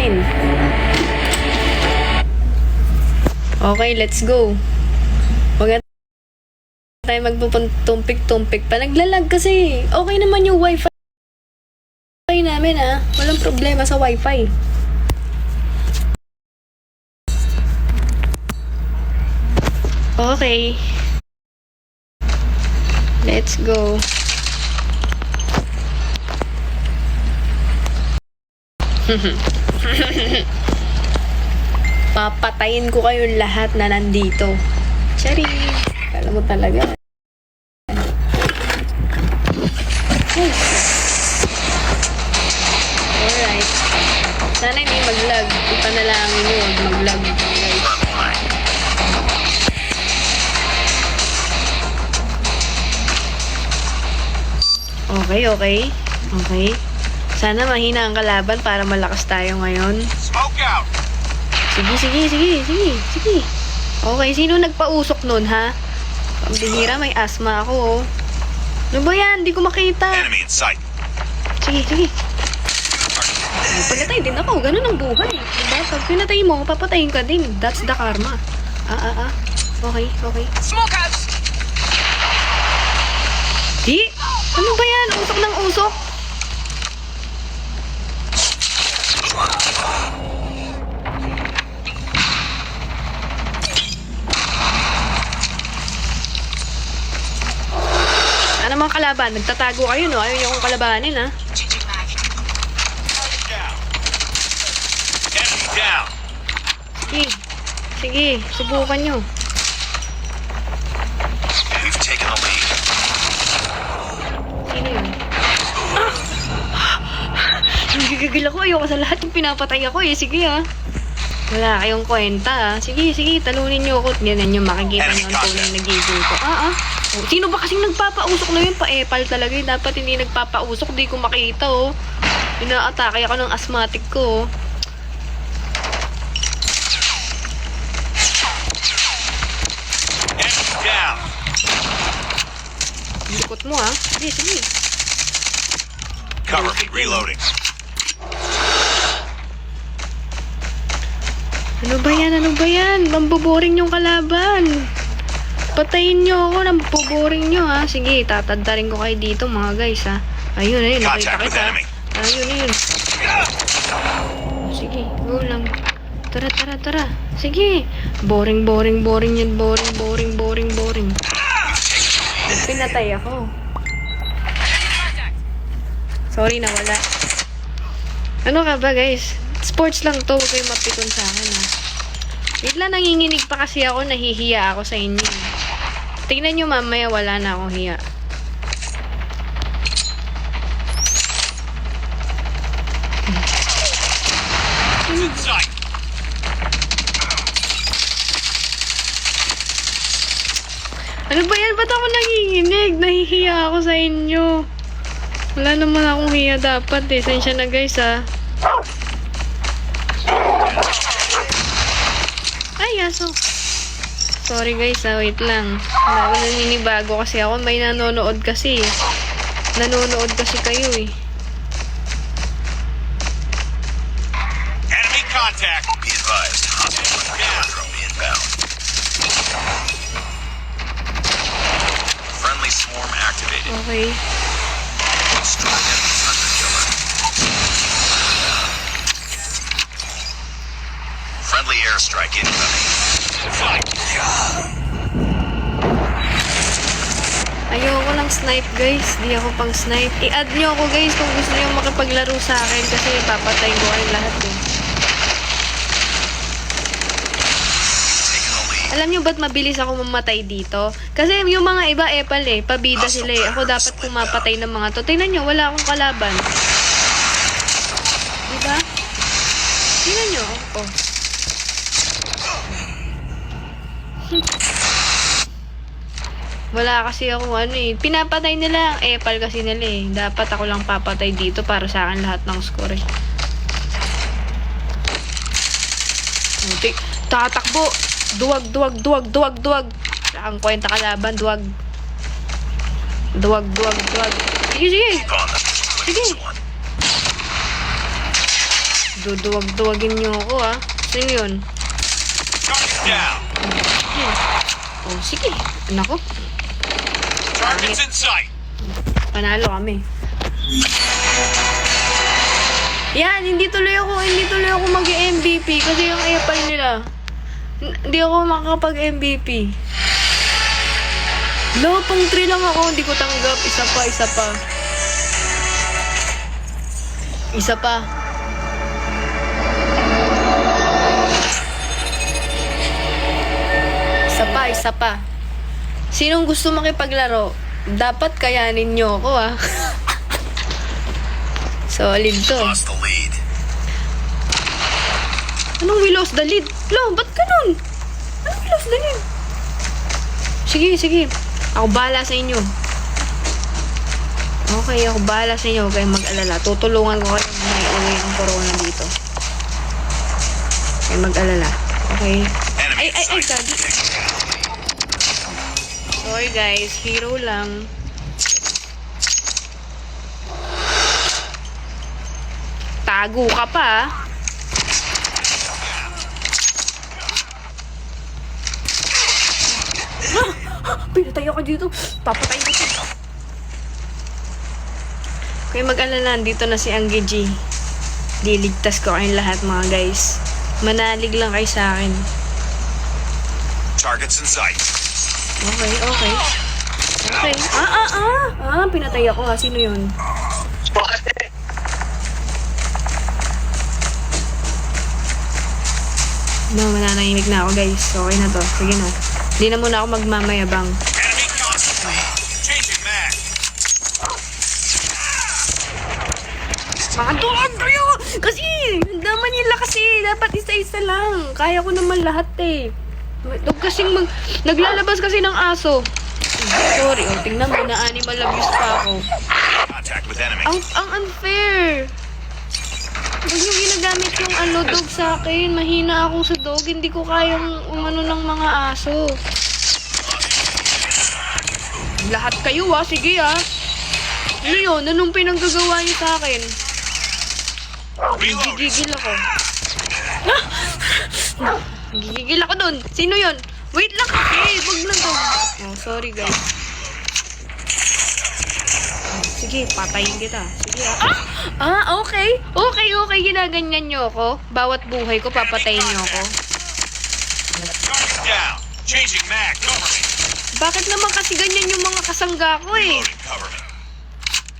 natin. Okay, let's go. Huwag na tayo magpupuntumpik-tumpik pa. Naglalag kasi. Okay naman yung wifi namin ah. Walang problema sa wifi. Okay. Let's go. Papatayin ko kayong lahat na nandito. Charing. Alam mo talaga. Alright. Sana hindi mag-lag. Ipanalangin nyo, huwag mag-lag. Guys. Okay, okay. Okay. Sana mahina ang kalaban para malakas tayo ngayon. Smoke out. Sige. Okay, sino nagpausok nun, ha? Ang bihira, may asthma ako, oh. Ano ba yan? Hindi ko makita. Enemy in sight. Sige. Pagkatay din ako. Ganun ang buhay. Diba? Pag pinatay mo, papatayin ka din. That's the karma. Okay. Smoke out. Di? Ano ba yan? Usok ng usok? Ano mga kalaban? Nagtatago kayo, no? Ayaw niyo akong kalabanin, ha? Enemy down. Sige. Subukan nyo. We've taken the lead. Sino yun? Nagigigil ako. Ayoko sa lahat yung pinapatay ako, eh. Sige, ha? Wala kayong kwenta, ha? Sige. Talunin nyo ako. Ganyan yung makikita nyo ang tunay na gigil ko. Oh, sino ba kasing nagpapausok na yun? Pa-epal talaga. Dapat hindi nagpapausok. Di ko makita, oh. Ina-atake ako ng asthmatic ko, oh. Enemy down. Likot mo, ha? Sige. Cover me. Reloading. Ano ba yan? Mamboboring yung kalaban. Patayin nyo ako, namboboring nyo, ha? Sige, tatadtarin ko kayo dito, mga guys, ha? Ayun, nakita Contact with kita. enemy. Ayun. Sige, go lang. Tara. Sige. Boring yan. Boring. Pinatay ako. Sorry na wala. Ano ka ba, guys? Sports lang to. Huwag kayong mapikon sa akin, ha? Bigla nanginginig pa kasi ako. Nahihiya ako sa inyo. Tingnan nyo mamaya. Wala na akong hiya. In sight. Ano ba yan? Ba't ako nanginginig? Nahihiya ako sa inyo. Wala naman akong hiya dapat, eh. Sensya na, guys, ha? Ay, aso. Sorry, guys, ha? Wait lang. Naninibago kasi ako. May nanonood kasi, eh. Nanonood kasi kayo, eh. Enemy contact. Be advised. Hostile drone inbound. Friendly swarm activated. Okay. Strong enemy hunter killer. Friendly airstrike incoming. Fight. Ayoko lang snipe, guys. Di ako pang snipe. I-add nyo ako, guys, kung gusto nyo makipaglaro sa akin kasi papatay ko kayong lahat, eh. Alam nyo ba't mabilis ako mamatay dito? Kasi yung mga iba, epal, eh. Pabida sila, eh. Ako dapat pumapatay ng mga to. Tingnan nyo, wala akong kalaban. Diba? Tingnan nyo. Oh. Wala kasi ako pinapatay nila ang epal kasi nila, eh. Dapat ako lang papatay dito para sa akin lahat ng score, eh. Tatakbo. Duwag. Ang kwenta kalaban, duwag. Sige. Duduwag-duwagin niyo ako, ah. Sino yun? Target down. Oh, sige. Nako, Target's in sight. panalo kami. Yan, hindi tuloy ako mag-MVP kasi yung epal nila. Hindi ako makakapag-MVP. Low, pang 3 lang ako, hindi ko tanggap. Isa pa. Isa pa. Sinong gusto makipaglaro? Dapat kayanin nyo ako, ah. Solid to. Lost the lead. Anong we lost the lead? Lo, ba't ganun? Anong we lost the lead? Sige. Ako bahala sa inyo. Okay, ako bahala sa inyo. Huwag kayong mag-alala. Tutulungan ko kayo may uwi ang corona dito. Huwag kayong mag-alala. Okay. Enemy in Ay, sight. gagi. Sorry guys, hero lang. Tago ka pa, ah. Pinatay ako dito. Papatay dito. Kaya mag-alala, dito na si Angge G. Liligtas ko kayong lahat, mga guys. Manalig lang kayo sa akin. Target's in sight. Okay. Pinatay ako, ha. Sino yun? No, mananahimik na ako, guys. Okay na to. Sige na. Hindi na muna ako magmamayabang. Enemy constantly. Changing mag. Makaduwag kayo! Kasi, naman nila kasi. Dapat isa-isa lang. Kaya ko naman lahat, eh. Huwag kasing naglalabas kasi ng aso. Sorry, tingnan mo na animal abuse pa ako. Contact with enemy. Ang unfair. Huwag nyo ginagamit yung dog sa akin. Mahina ako sa dog. Hindi ko kayang umano ng mga aso. Lahat kayo, ah. Sige, ah. Ano yun? Anong pinanggagawa niyo sa akin? Reloading. Gigigil ako. Gigigil ako dun. Sino yun? Wait lang kasi. Wag na dog. Oh, sorry guys. Sige, patayin kita. Sige, ah. Okay. Okay. Ginaganyan nyo ako. Bawat buhay ko, papatayin nyo ako. Target down. Changing mag. Cover me. Bakit naman kasi ganyan yung mga kasangga ko, eh? Reloading. Cover me.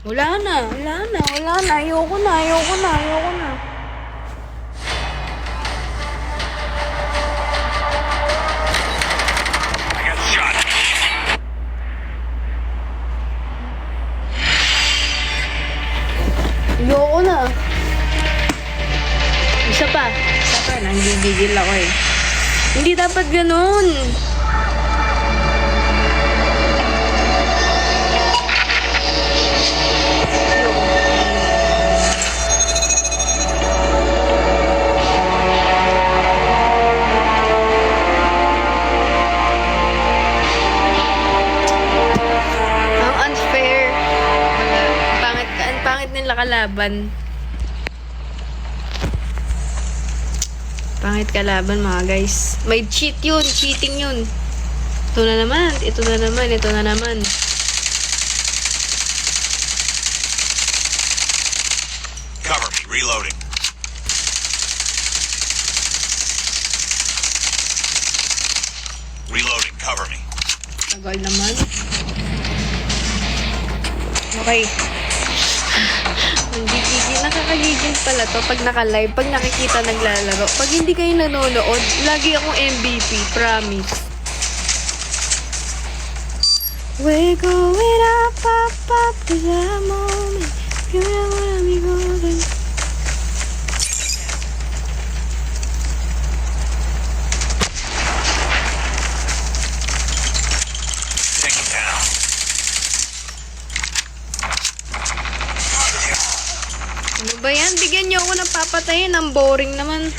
Wala na. Ayoko na. I got shot. Ayoko na. Isa pa. Nanggigigil ako, eh. Hindi dapat ganun. Kalaban. Pangit kalaban, mga guys. May cheat yun. Cheating yun. Ito na naman. Cover me. Reloading. Reloading. Cover me. Tagal naman. Okay. Nakakagigil pala to pag naka-live, pag nakikita naglalaro. Pag hindi kayo nanonood, lagi akong MVP, promise. We're going up to the moment. You know what I'm going. Take it down. Ano ba yan? Bigyan niyo ako ng papatayin. Ang boring naman.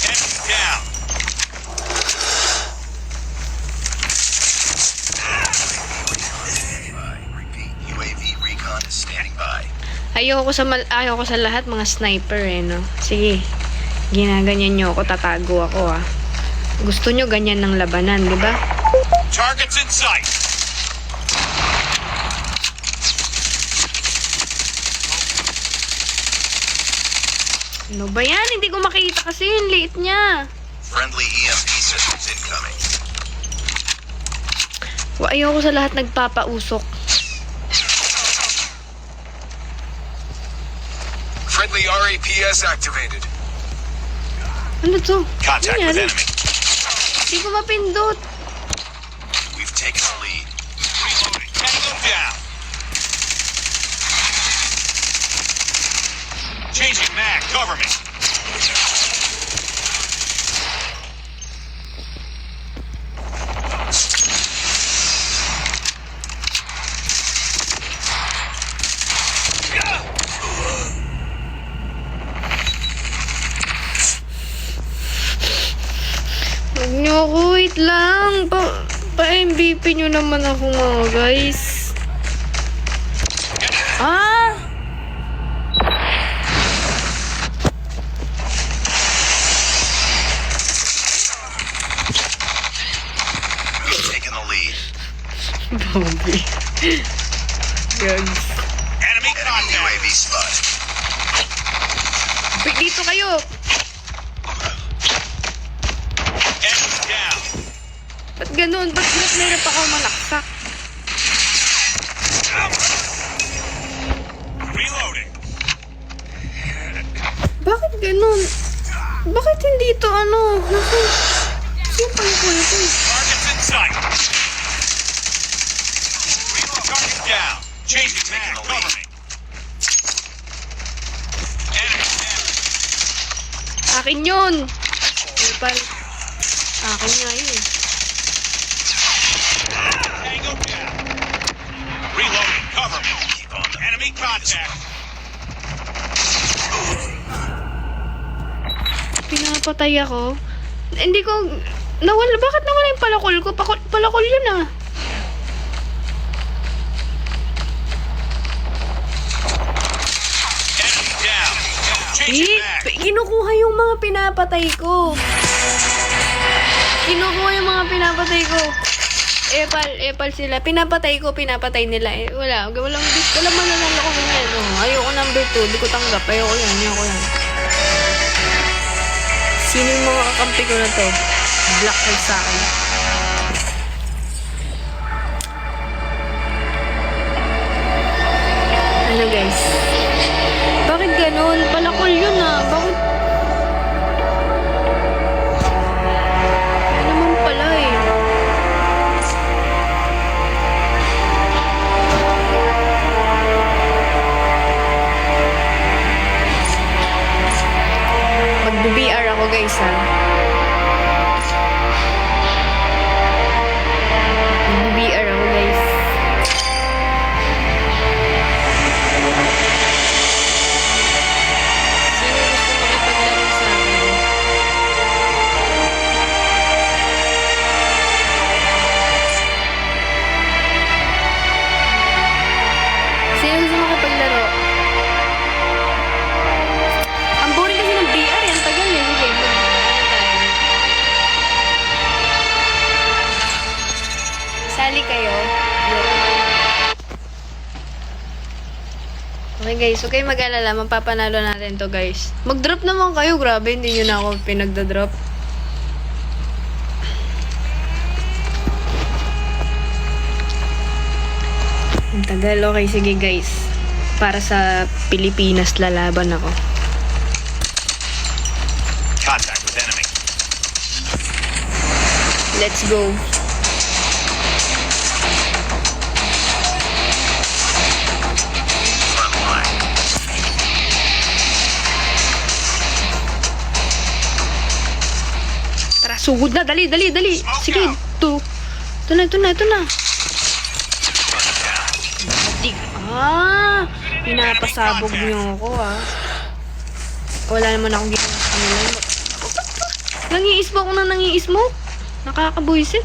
Enemy down. Ayoko sa lahat mga sniper eh, no? Sige. Ginaganyan nyo ako, tatago ako ah. Gusto nyo ganyan ng labanan, di ba? Targets in sight. Ano ba yan? Hindi ko makita kasi yung liit niya. Friendly EMP systems incoming. Ayoko sa lahat nagpapausok. Friendly RAPS activated. Ano to? Contact Ano with yan? enemy. Hindi ko mapindot. We've taken the lead. Reloading. Tango down. Changing mag. Cover me. Huwag niyo ako, wait lang. Pa-MVP nyo naman ako mga guys. Ah! We've taken the lead. Bobby. Gags. Enemy contact. UAV spot. Wait, dito kayo. Enemy down. Ba't ganun? Ba't nahirap ako malaksak? Reloading. Bakit ganun? Bakit hindi ito ano? Sino pala ko ito? Targets in sight. Reload. Target down. Changing mag. Cover me. Enemy down. Akin yun! Pal. Akin nga yun eh. Tango down. Reloading. Cover me. Keep on the enemy contact. Pinapatay ako. Hindi ko... Nawala. Bakit nawala yung palakol ko? Palakol yun ah. Enemy down. Changing mag. Kinukuha yung mga pinapatay ko. Kinukuha yung mga pinapatay ko. Epal sila. Pinapatay nila. Walang mananalo ko ganyan. Oh, ayoko number 2. Di ko tanggap. Ayoko yan. Sino yung mga kakampi ko na to? Black hole sa akin. Ano guys? Bakit ganun? Palakol yun ah. Bakit? Ano naman pala eh. Mag-BR ako guys ha. Mag-BR ako guys. Sino gusto makipaglaro sa akin? Sino gusto makipaglaro? Ang boring kasi ng BR, ang tagal eh. Sige, mag-ano tayo. Sali kayo. Okay guys, okay mag-alala, mapapanalo natin to guys. Mag-drop naman kayo, grabe, hindi nyo na ako pinagda-drop. Ang tagal, okay, sige guys. Para sa Pilipinas lalaban ako. Contact with enemy. Let's go. Front line. Tara, sugod na. Dali. Sige, ito na. Front down. Dig. Pinapasabog niyo ako Wala naman akong ginawa sa kanila. Nangiismo ako na nangiismo. Nakakabuisit.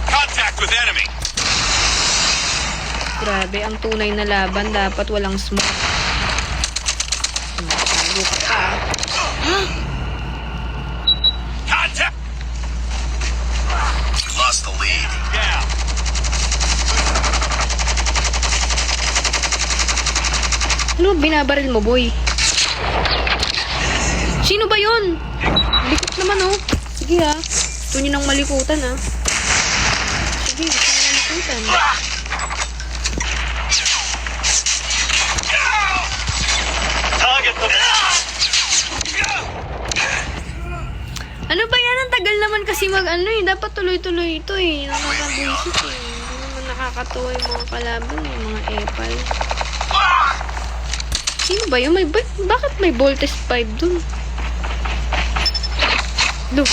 Contact with enemy. grabe. Ang tunay na laban, dapat walang smoke. Tago ka pa. Contact! Lost the lead. Down. Ano, binabaril mo, boy? Sino ba yun? Likot naman, oh. Sige, ha. Gusto nyo ng malikutan, ha. Sige, gusto nyo malikutan. Target the... Ano ba yan? Ang tagal naman kasi mag-ano eh. Dapat tuloy-tuloy ito eh. Nakakabuisit eh. Hindi naman nakakatuwa yung mga kalaban eh. Mga epal. Sino ba yun? Bakit may voltage 5 dun? Look.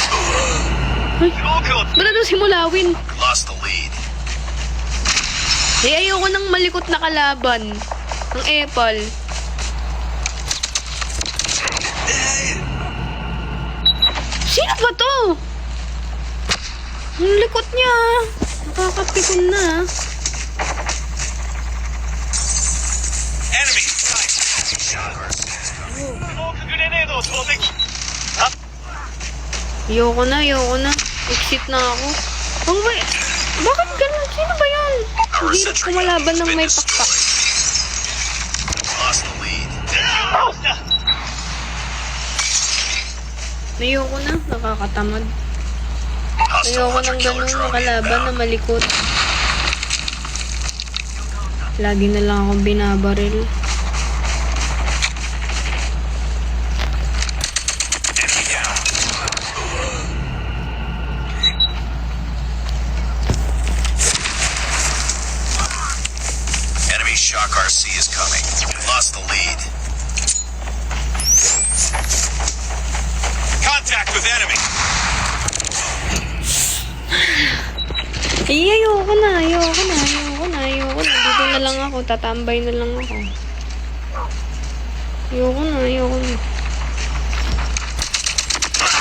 Ay, ba't doon simulawin? Lost the lead. Eh, ayoko ng malikot na kalaban. Ang epal. Sino ba to? Ang likot niya. Nakakapikon na. Enemy! Smoke grenadeを投擲! Ayoko na. Exit na ako. Oh, wait. Bakit ganun? Sino ba yan? Hindi na kumalaban ng may pakpak. Lost the lead. Ayoko na. Nakakatamad. Hostile Ayoko ng hunter-killer ganun na drone kalaban na inbound. malikot. Lagi na lang akong binabaril. Enemy down. Enemy Shock RC is coming. Lost the lead. Contact with enemy! Eh, ayoko na. Dito na lang ako. Tatambay na lang ako. Ayoko na.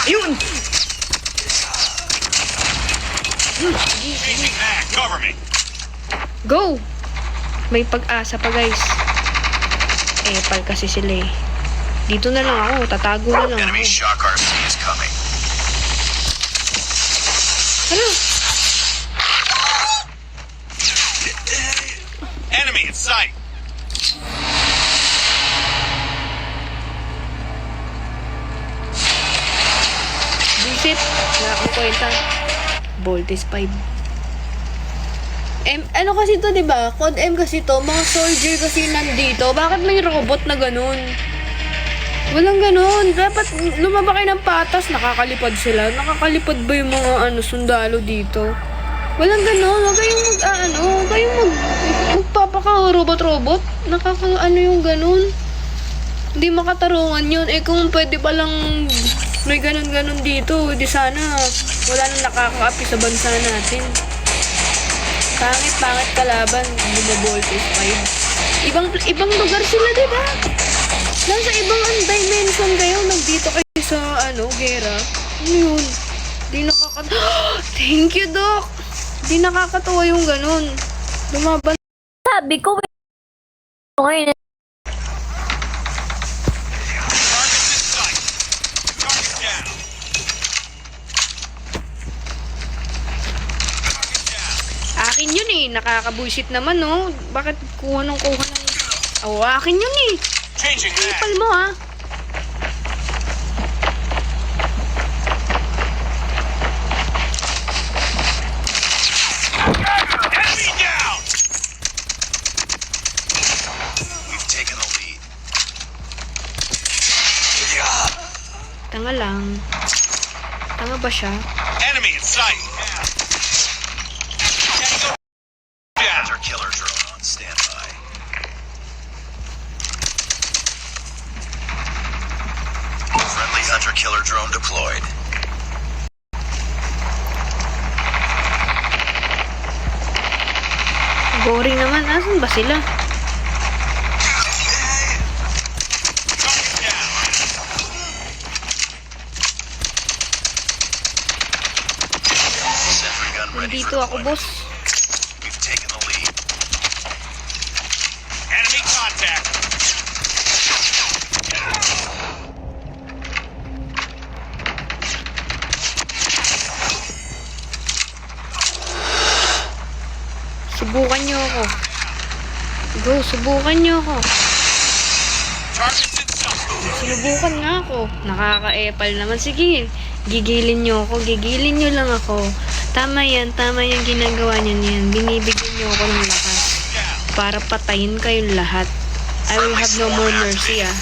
Ayun! Changing mag, cover me! Go! May pag-asa pa, guys. Epal kasi sila eh. Dito na lang ako. Tatago na lang Enemy ako. Shock RC is coming. Ano? Enemy in sight! Visit. Wala akong kwenta. Voltage 5. Ano kasi to, diba? Code M kasi to. Mga soldier kasi nandito. Bakit may robot na ganun? Walang ganun. Dapat lumaba kayo ng patas. Nakakalipad sila. Nakakalipad ba yung mga sundalo dito? Walang ganun. Huwag kayong huwag kayong magpapaka-robot-robot. Yung ganun. Hindi makatarungan yun. Eh kung pwede palang may ganun-ganun dito, di sana wala nang nakakaapi sa bansa natin. Pangit kalaban. Voltage 5. Ibang lugar sila, diba? Nasa ibang dimension kayo. Nandito kayo sa, gera. Ano yun? Di Thank you, Doc. Di nakakatawa yung ganun. Lumaban. Sabi ko, ngayon, Target's in sight! Target down! Target down! Akin yun eh. Nakakabuisit naman, no? Bakit kuha ng... akin yun eh. Changing mag! Ipal mo, ha? Enemy down! We've taken the lead. Tanga lang. Tanga ba siya? Enemy in sight! Tango down! Hunter-killer drone on standby. Friendly hunter-killer drone deployed. Boring naman. Asan ba sila? Target down! Sentry gun ready Nandito for ako, deployment. boss. We've taken the lead. contact. Subukan nyo ako. Go, subukan nyo ako. Targets in sight. Sinubukan nga ako. Nakaka-epal naman. Sige, gigilin nyo ako. Gigilin nyo lang ako. Tama yan ginagawa niyan yan. Binibigyan nyo ako ng lakas. Down. Para patayin kayong lahat. I will have no more mercy, ah.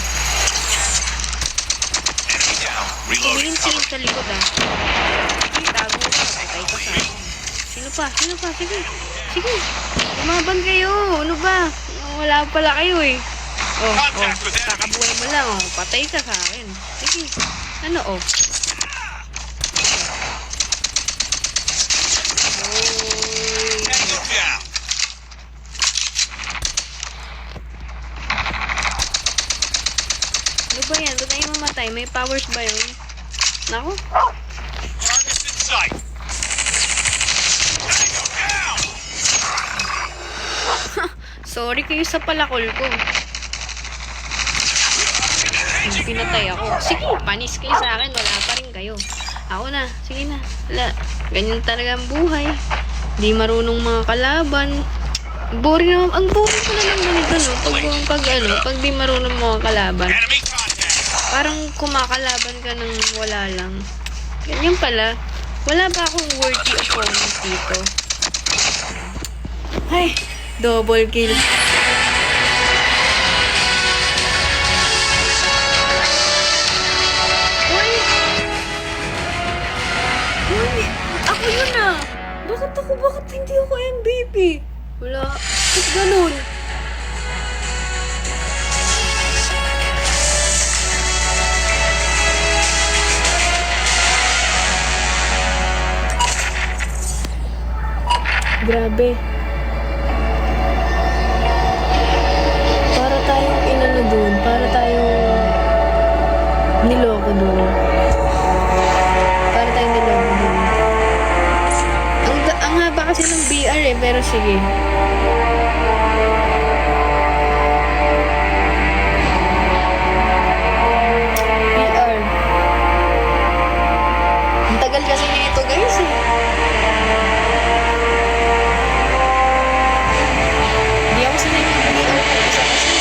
Enemy down. Reloading. Tumingin Cover sa likod, ah. Sige, tago ka. Patay ka sa akin. Sino pa? Sige. Sige. Lumaban kayo. Ano ba? Wala pala kayo, eh. Oh, kakabuhay mo lang, oh. Patay ka sa akin. Sige. Ano, oh? Tango down. Ano ba yan? Ba't tayo mamatay? May powers ba yun? Naku. Targets in sight. Tango down. Sorry kayo sa palakol ko. Hindi pinatay ako. Sige, panis kayo sa akin. Wala pa rin kayo. Ako na. Sige na. Wala. Ganyan talaga ang buhay. Di marunong mga kalaban. Boring naman. Ang boring ko na lang ganito, no? Pag di marunong mga kalaban. Enemy contact. Parang kumakalaban ka ng wala lang. Ganyan pala. Wala ba akong worthy opponent dito? Ay, double kill. Uy! Uy! Ako yun ah! Bakit hindi ako MVP? Wala. Ba't ganun? Grabe. Para tayong inano dun. Para tayong niloko dun. Para tayong niloko dun. Ang haba kasi ng BR eh. Pero sige. BR. Ang tagal kasi nito guys eh. Hindi ako sanay mag-BR pag isa kasi.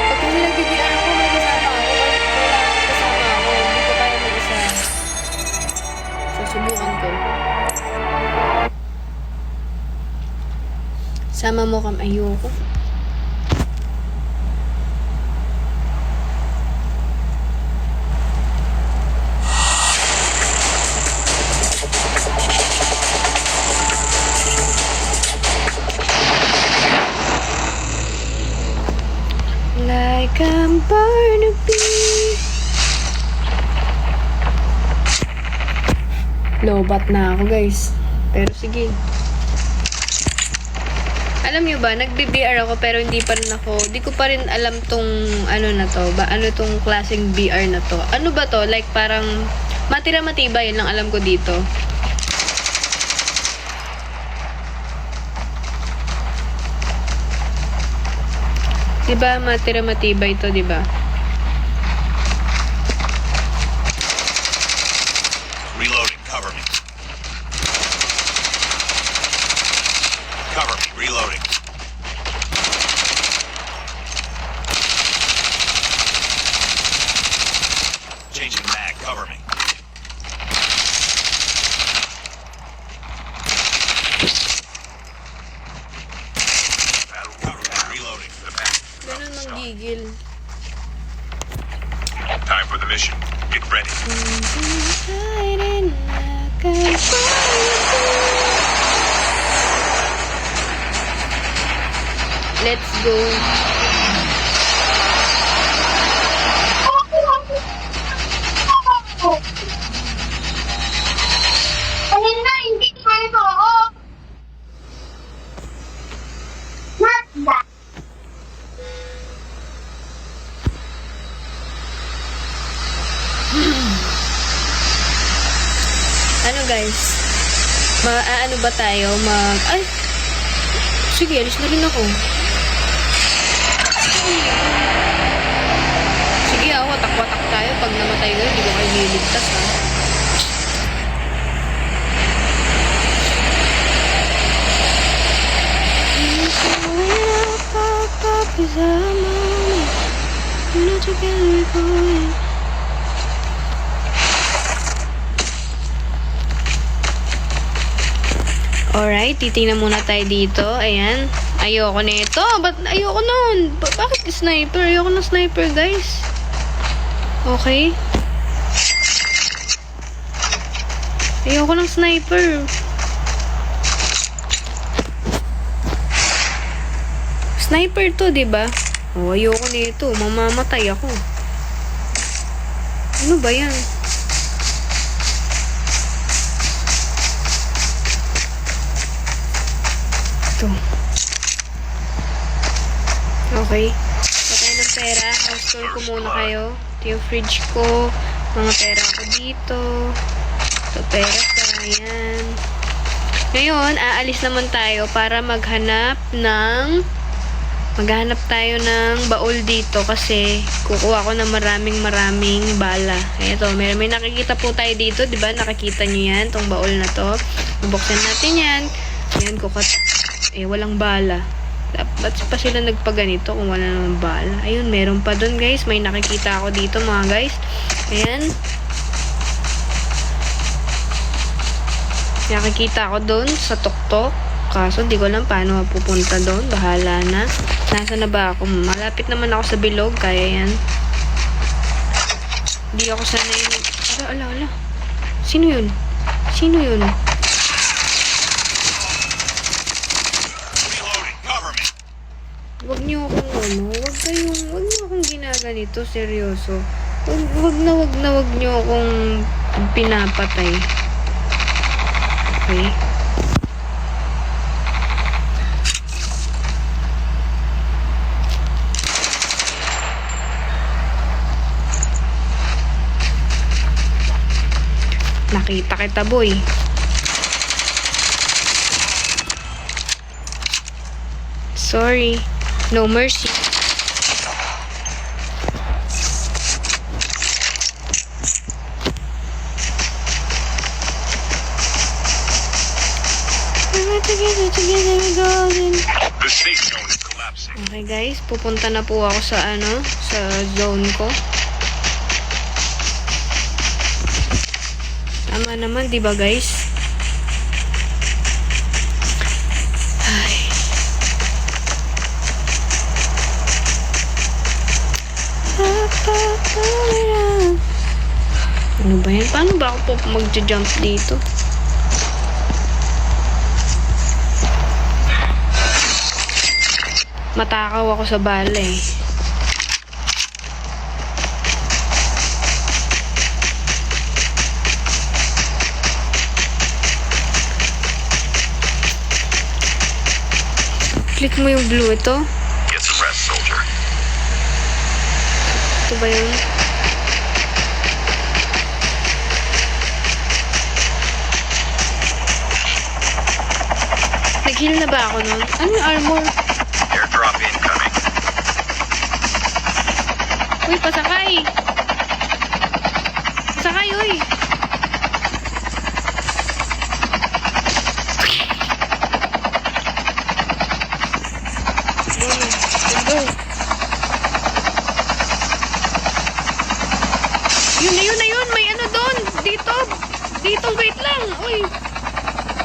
Pag kung nag-BR ako, may kasama ako. Wala kasama ako. Hindi ko kaya mag-isa. Susubukan ko. Sama mo kam ayoko. Like I'm born to be. Lobat na ako guys. Pero sige. Alam nyo ba, nagbe-BR ako pero hindi pa rin ako, di ko pa rin alam tong ano na to, ano tong klaseng BR na to. Ano ba to? Like parang matira matibay, yun lang alam ko dito. Diba matira matibay to, diba? Reloading. Cover me. Cover me. Reloading. Changing mag. Cover me. Cover me. Reloading for the back. Ganun manggigil. Time for the mission. Get ready. Let's go. Kanina, hindi ko ito ako. Mazda. Ano guys? Ano ba tayo? Ay! sige, alis na rin ako. Sige, watak-watak tayo. Pag namatay kayo, hindi ko kayo niligtas, ha. Alright, titingnan muna tayo dito. Ayan. Ayoko na ito. Ba't ayoko nun? Bakit sniper? Ayoko ng sniper, guys. Okay. Ayoko ng sniper. Sniper to, diba? Oh, ayoko nito. Mamamatay ako. Ano ba yan? Ito. Okay. Patay ng pera. House-store ko muna kayo. Ito yung fridge ko. Mga pera ko dito. Ito pera pa. Ayan. Ngayon, aalis naman tayo para maghanap tayo ng baul dito kasi kukuha ko ng maraming bala. Ito, may nakikita po tayo dito, 'di ba? Nakikita niyo 'yan, tong baul na 'to. Bubuksan natin 'yan. Ayan, walang bala. Dapat pa sila nagpaganito kung wala namang bala. Ayun, meron pa doon, guys. May nakikita ako dito, mga guys. Ayan. Nakikita ko doon sa tuktok. Kaso, di ko alam paano mapupunta doon. Bahala na. Nasa na ba ako? Malapit naman ako sa bilog. Kaya yan. Di ako sanay. Ala. Sino yun? Reloading. Cover me. Wag niyo akong wag niyo akong ginaganito. Seryoso. Wag niyo akong pinapatay. Okay? Nakita kita, boy. Sorry. No mercy. Together we golden. The safe zone is collapsing. Okay, guys. Pupunta na po ako sa sa zone ko. Tama naman, di ba, guys? Ay. Ano ba yan? Paano ba ako po mag-jump dito? Matakaw ako sa bala eh. Click mo yung blue ito. Get some rest, soldier. Ito ba yun? Nag-heal na ba ako nun? Ano yung armor? Airdrop incoming. Uy, pasakay! Pasakay, uy! Let's go. Yun na yun! May ano doon! Dito! Dito, wait lang! Uy!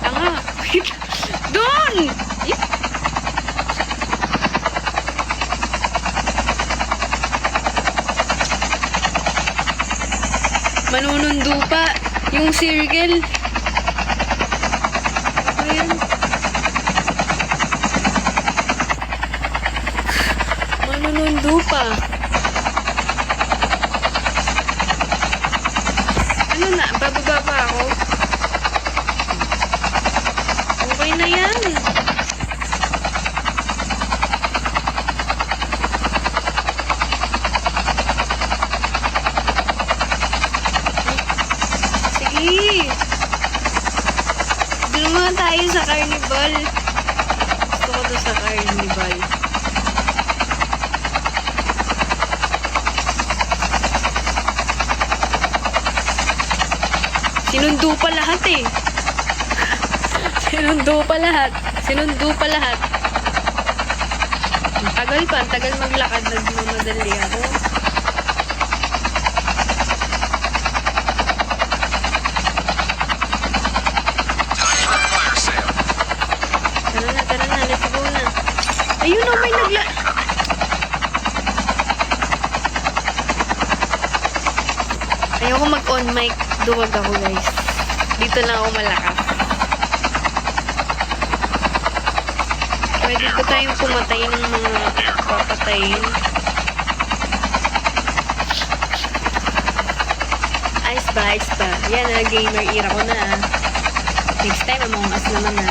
Tanga! Wait! Doon! Manunundo pa yung circle. Ayan. Manunundo pa. Ano na? Bababa pa ako? Okay na yan. Sige. Doon muna tayo sa carnival. Gusto ko ako doon sa carnival. Sinundo pa lahat eh. Sinundo pa lahat. Sinundo pa lahat. Ang tagal pa. Ang tagal maglakad. Nagmamadali ako. Time for a fire sale. Tara na, tara na. Let's go na. Ayun o, may nagla... Ayoko mag-on mic. Duwag ako, guys. Dito lang ako malakas. Pwede ba tayong pumatay ng mga papatayin? Ayos ba, ayos ba? Yan na, gamer era ko na. Next time, Among Us naman na.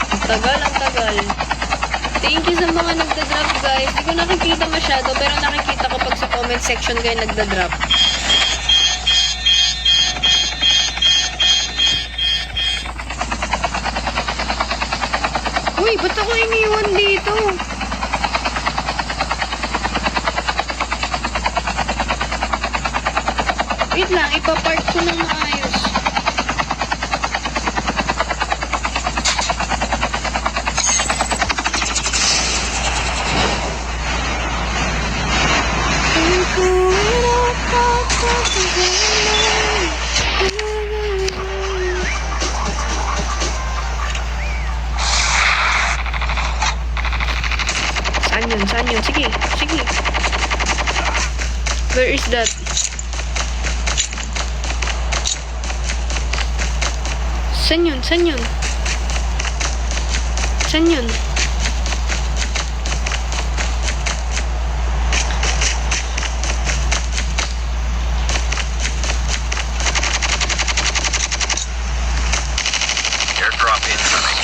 Ang tagal, ang tagal. Thank you sa mga nagda-drop, guys. Hindi ko nakikita masyado, pero nakikita ko pag sa comment section kayo nagda-drop. Uy, ba't ako iniwan dito? Wait lang, ipapark ko ng maayos. Saan yun? Saan yun? Sige, sige. Where is that? Saan yun? Saan yun? Saan yun? Airdrop incoming.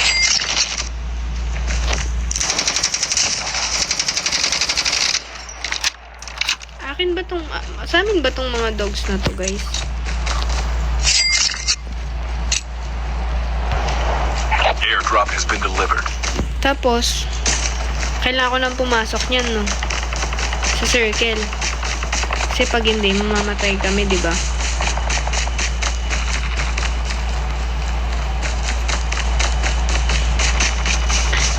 Akin ba tong... sa amin ba tong mga dogs na to, guys? Airdrop has been delivered. Tapos, kailangan ko nang pumasok niyan, no? Sa circle. Kasi pag hindi, mamamatay kami, di ba?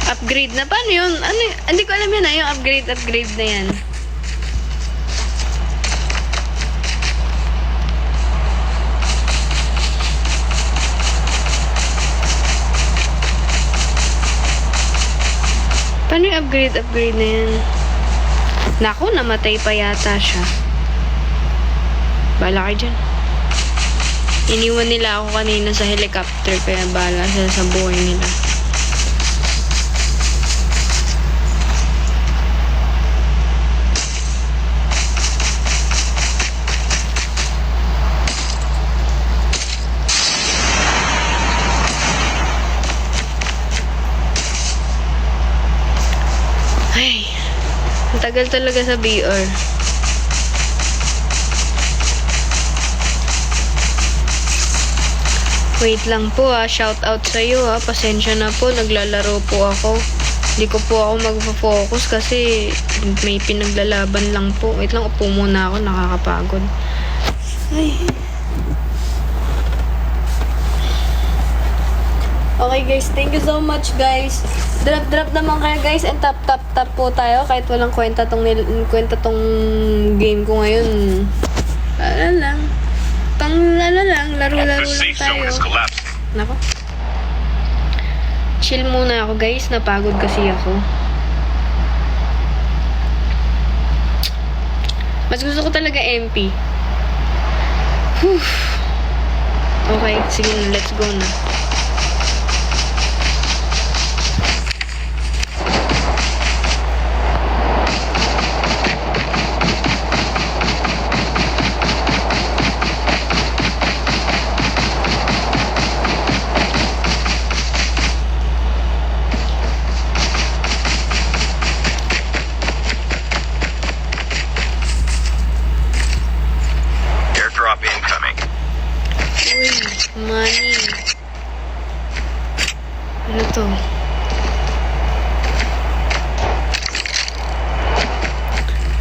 Upgrade na. Paano yun? Ano, hindi ko alam yun na yung upgrade na yan. Paano yung upgrade na yan? Naku, namatay pa yata siya. Bala kayo dyan. Iniwan nila ako kanina sa helicopter, kaya bala sila sa buhay nila. Ay, ang tagal talaga sa BR. Wait lang po shout out sa iyo pasensya na po, naglalaro po ako. Hindi ko po ako magfo-focus kasi may pinaglalaban lang po. Wait lang, upo muna ako, nakakapagod. Ay. Okay guys, thank you so much guys. Drop naman kayo guys and tap po tayo kahit walang kwenta tong game ko ngayon. Laro lang The safe zone tayo. is collapsing. Nako. Chill muna ako guys, napagod kasi ako. Mas gusto ko talaga MP. Whew. Okay, sige na, let's go na. Airdrop incoming.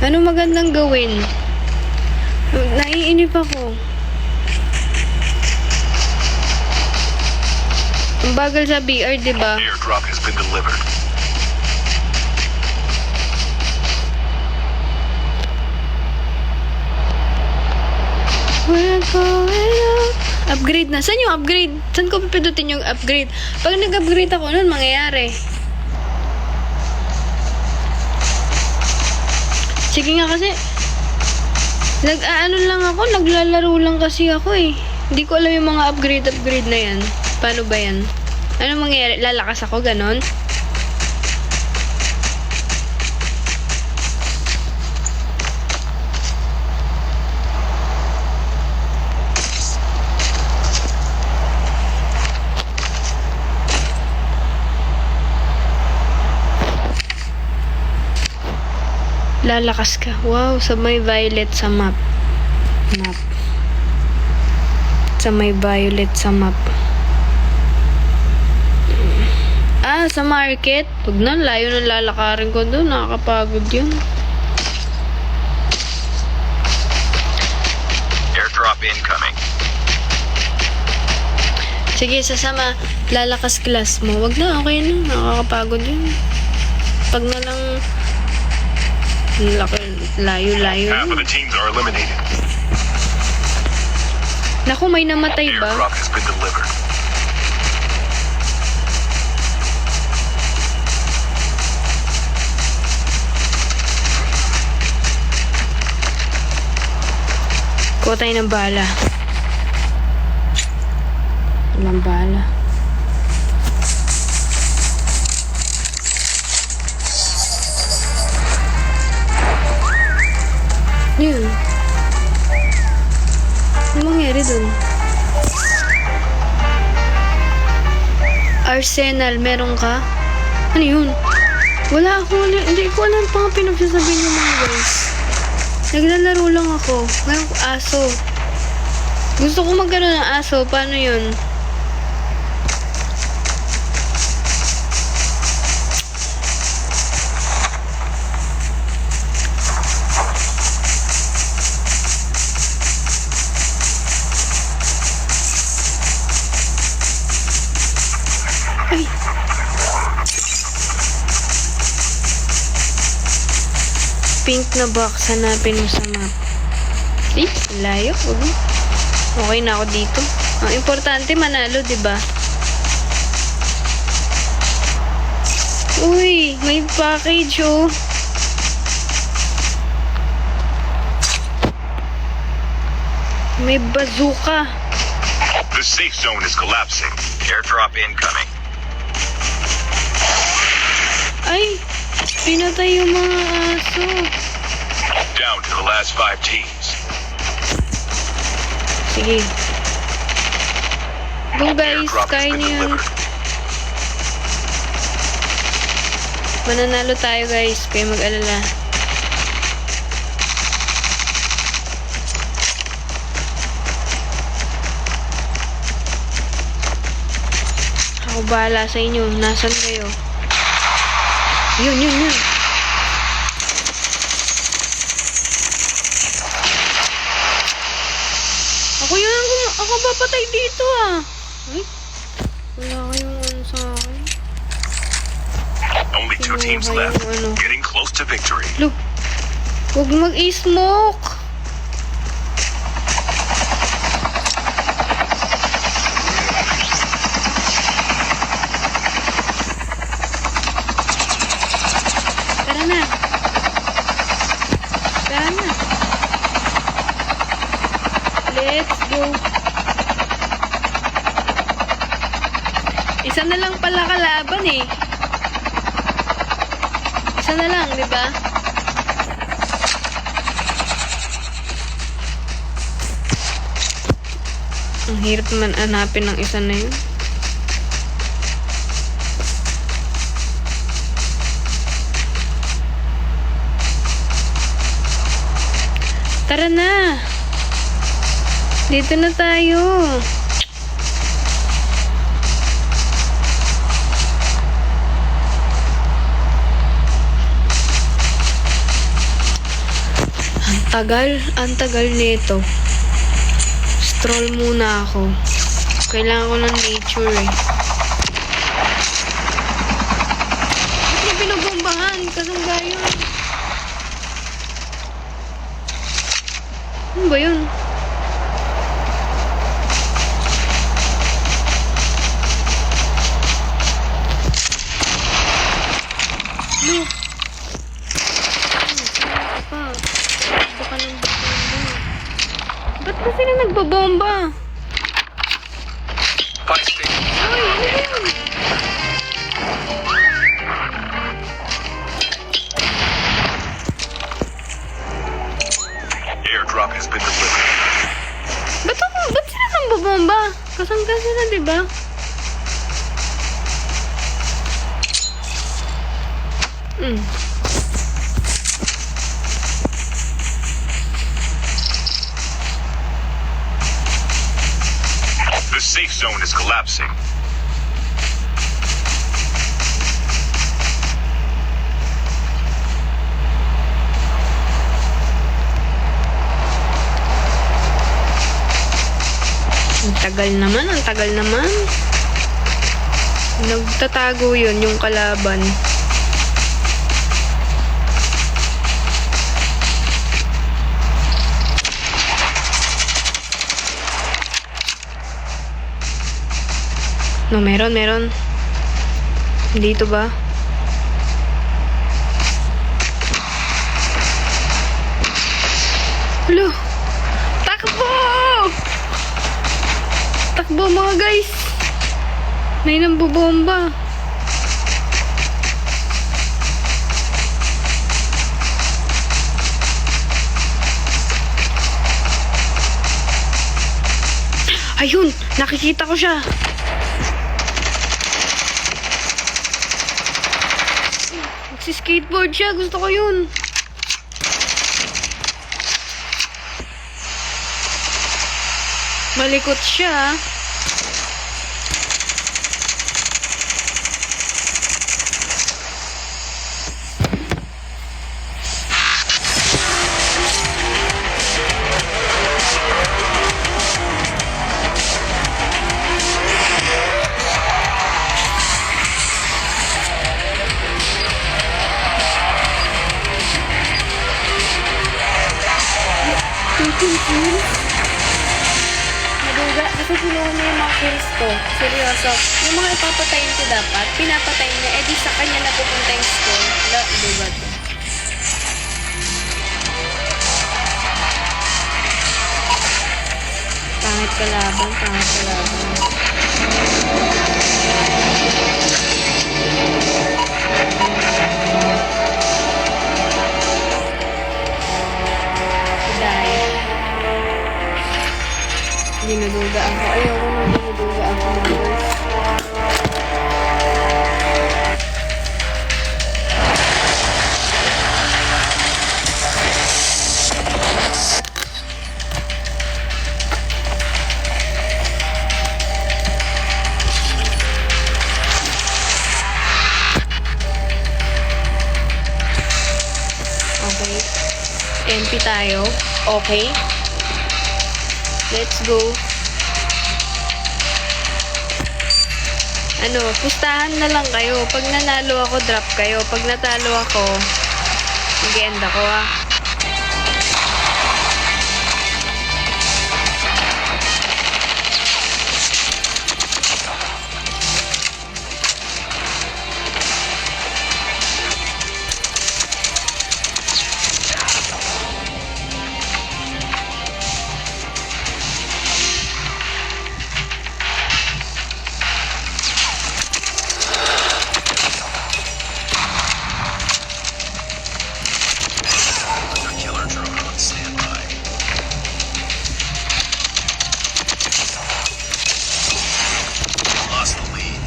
Ano magandang gawin? Naiinip ako. Ang bagal sa BR, diba? Airdrop has been delivered. We're going up. Upgrade na. Saan yung upgrade? Saan ko pipidutin yung upgrade? Pag nag-upgrade ako nun, mangyayari. Sige nga kasi, nag-aano lang ako, naglalaro lang kasi ako eh. Hindi ko alam yung mga upgrade na yan. Paano ba yan? Ano mangyayari? Lalakas ako, ganon? Lalakas ka. Wow, sa may violet sa map. Sa may violet sa map. Ah, sa market. Huwag na, layo ng lalakarin ko doon. Nakakapagod yun. Airdrop incoming. Sige, sasama. Lalakas class mo. Huwag na, okay na. Nakakapagod yun. Pag na lang layo-layo. Half of the teams are eliminated. Naku, may namatay ba? Airdrop has been delivered. Kuha tayo ng bala. Walang bala. Yun. Ano mangyari dun? Arsenal, meron ka? Ano yun? Wala ako. Hindi ko alam pa nga pinagsasabihin yung mga guys. Naglalaro lang ako. Meron ko aso. Gusto ko magkaroon ng aso. Paano yun? Ay. Pink na box, hanapin mo sa map. Eh, layo. Okay na ako dito. Ang importante, manalo, diba? Uy, may package, oh. May bazooka. The safe zone is collapsing. Airdrop incoming. Ay, pinatay yung mga aso. Down to the last 5 teams. Sige. Go guys, Airdrop has kaya been niyo yan. delivered. Mananalo tayo guys, kaya mag-alala. Ako bahala sa inyo, nasan kayo? Yun. Ako papatay dito ah. Ay, wala kayong ano sa akin. Only 2 teams Kinuha left. yung ano. Getting close to victory. Look, huwag mag-i-smoke. Tara na. Let's go. Isa na lang pala kalaban eh. Isa na lang, di ba? Ang hirap naman hanapin ng isa na yun. Tara na. Dito na tayo. Ang tagal nito. Stroll muna ako. Kailangan ko ng nature eh. Ba't niya binobombahan? Kasangga yun. Ano ba yun? Ano? Baka nang bomba. Ba't ba sila nagbabomba? Buy station. Ay, ano yun? Airdrop has been delivered. Ba't sila nagbabomba? Kasangga sila, diba? The safe zone is collapsing. Ang tagal naman. Nagtatago yun, yung kalaban. No, meron. Dito ba? Hello! Takbo! Takbo mga guys! May nambobomba. Ayun! Nakikita ko siya! Skateboard siya. Gusto ko yun. Malikot siya. Maduga, kasi kinuha niya yung mga kills ko. Seryoso. Yung mga ipapatayin ko dapat, pinapatayin niya, edi sa kanya na pupunta yung score. Wala, duga to. Pangit kalaban. Dinuduga ako. Ayoko na dinuduga ako ng guys. Okay. MP tayo. Okay. Let's go. Pustahan na lang kayo. Pag nanalo ako, drop kayo. Pag natalo ako, mag-end ako Killer drone on standby. Lost the lead.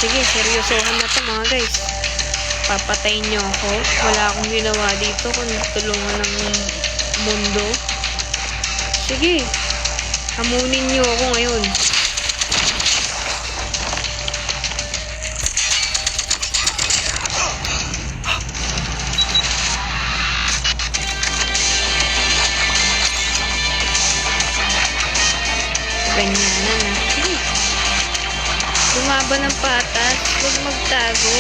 Sige, seryosohan na to mga guys. Papatayin nyo ako. Wala akong ginawa dito kung tulungan ng mundo. Sige. Hamunin nyo ako ngayon. Ganyanan na. Sige. Lumaban ng patas. Huwag magtago.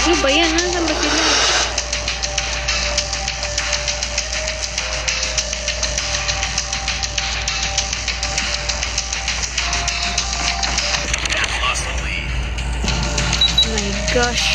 Ano ba yan? Nasaan ba sila? Lost the lead. Oh my gosh.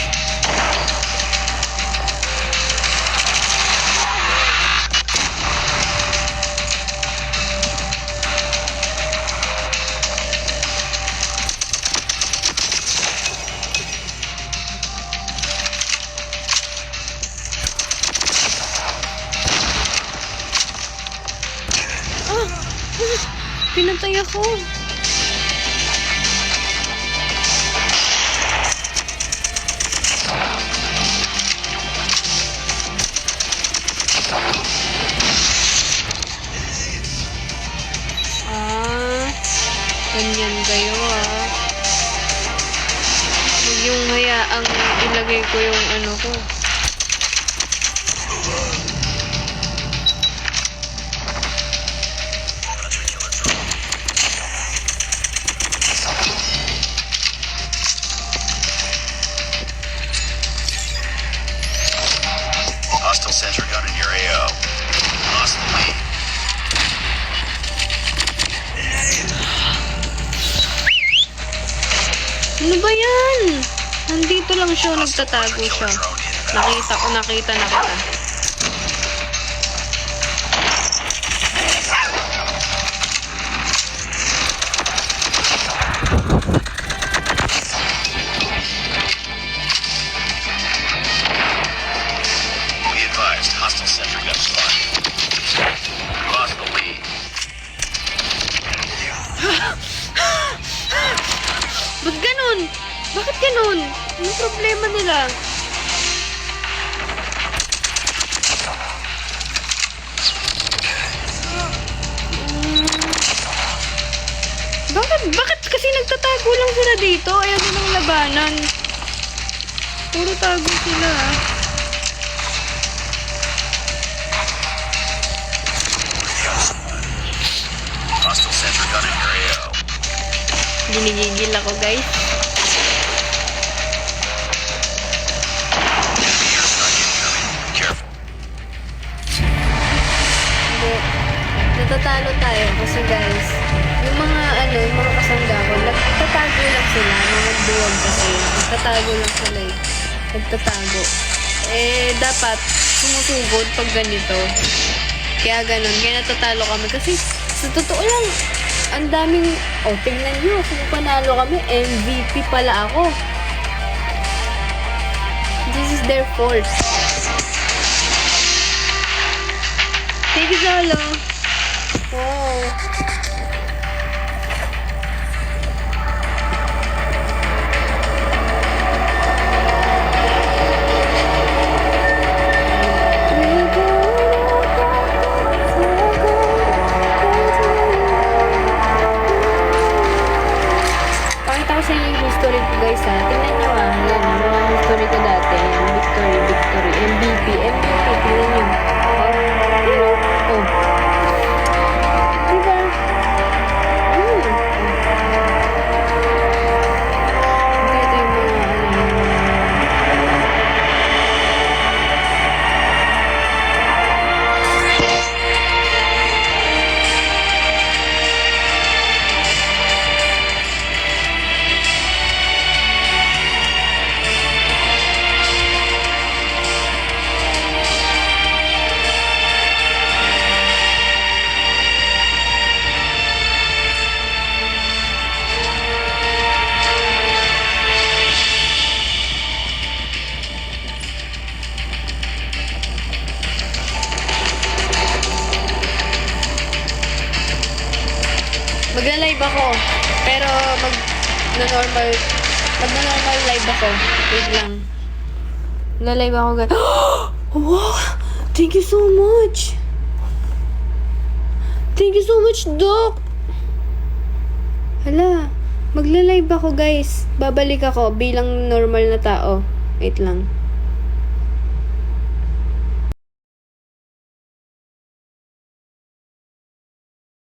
Pinatay ako. Ganyan kayo Huwag yung hayaang ilagay ko yung ano ko. Hostile sentry gun in your AO. Lost the lead. Ano ba yan? Nandito lang siya, nagtatago siya. Nakita ko, nakita. Be advised, hostile sentry gun spotted. Lost the lead. Ba't ganun? Bakit ganun? Anong problema nila? Bakit kasi nagtatago lang sila dito? Ayaw nilang labanan. Puro tago sila. Hostile sentry gun in your AO. Ginigigil ako, guys. Careful. Hindi. Natatalo tayo kasi guys, yung mga kasangga ko, nagtatago lang sila, mga duwag kasi, nagtatago lang sila eh. Nagtatago. Dapat sumusugod pag ganito. Kaya ganun, kaya natatalo kami kasi sa totoo lang, ang daming, tingnan nyo, kung panalo kami, MVP pala ako. This is their fault. Thank you, Solo. Wow. Pakita ko sa inyo yung history ko, guys, ha. Tingnan nyo, ha. Yan, yung mga history ko dati. Yan, victory. MVP. Tingnan nyo. Oh. Diba? Ito yung mga, magla-live ako. Pero magna-normal live ako. Wait lang. Magla-live ako, guys. Wow! Thank you so much! Thank you so much, Doc! Hala. Magla-live ako guys. Babalik ako bilang normal na tao. Wait lang.